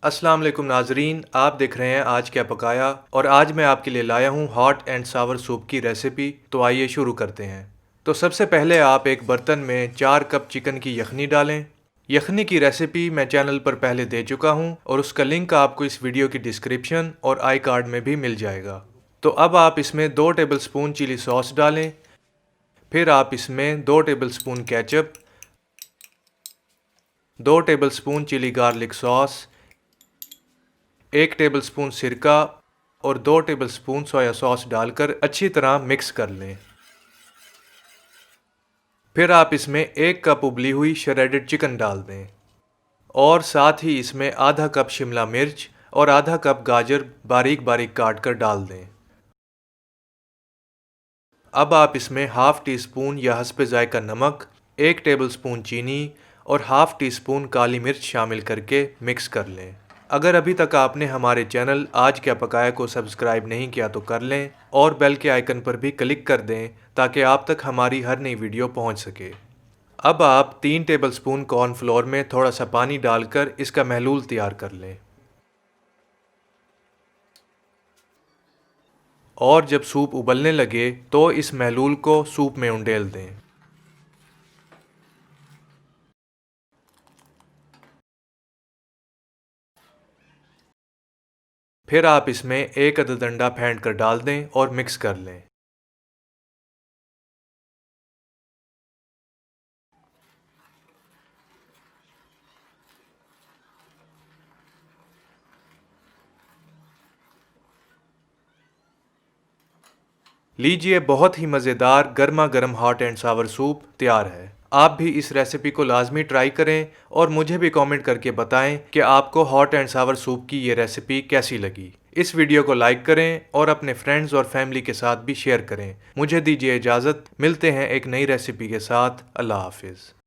अस्सलाम वालेकुम नाजरीन, आप देख रहे हैं आज क्या पकाया और आज मैं आपके लिए लाया हूँ हॉट एंड सावर सूप की रेसिपी। तो आइए शुरू करते हैं। तो सबसे पहले आप एक बर्तन में 4 कप चिकन की यखनी डालें। यखनी की रेसिपी मैं चैनल पर पहले दे चुका हूँ और उसका लिंक आपको इस वीडियो की डिस्क्रिप्शन और आई कार्ड में भी मिल जाएगा। तो अब आप इसमें 2 टेबलस्पून चिली सॉस डालें। फिर आप इसमें 2 tablespoon ketchup, 2 tablespoon chilli garlic sauce, 1 tablespoon सिरका और 2 टेबलस्पून सोया सॉस डालकर अच्छी तरह मिक्स कर लें। फिर आप इसमें 1 कप उबली हुई श्रेडेड चिकन डाल दें और साथ ही इसमें आधा कप शिमला मिर्च और आधा कप गाजर बारीक बारीक काट कर डाल दें। अब आप इसमें हाफ टी स्पून या हस्बे जायका नमक, 1 टेबलस्पून चीनी और हाफ टी स्पून काली मिर्च शामिल करके मिक्स कर लें। अगर अभी तक आपने हमारे चैनल आज क्या पकाया को सब्सक्राइब नहीं किया तो कर लें और बेल के आइकन पर भी क्लिक कर दें ताकि आप तक हमारी हर नई वीडियो पहुंच सके। अब आप 3 टेबलस्पून कॉर्नफ्लोर में थोड़ा सा पानी डालकर इसका महलूल तैयार कर लें और जब सूप उबलने लगे तो इस महलूल को सूप में उंडेल दें। फिर आप इसमें एक अदद अंडा फेंट कर डाल दें और मिक्स कर लें। लीजिए, बहुत ही मज़ेदार गर्मा गर्म हॉट एंड सावर सूप तैयार है। आप भी इस रेसिपी को लाजमी ट्राई करें और मुझे भी कमेंट करके बताएं कि आपको हॉट एंड सावर सूप की ये रेसिपी कैसी लगी। इस वीडियो को लाइक करें और अपने फ्रेंड्स और फैमिली के साथ भी शेयर करें। मुझे दीजिए इजाज़त, मिलते हैं एक नई रेसिपी के साथ। अल्लाह हाफिज़।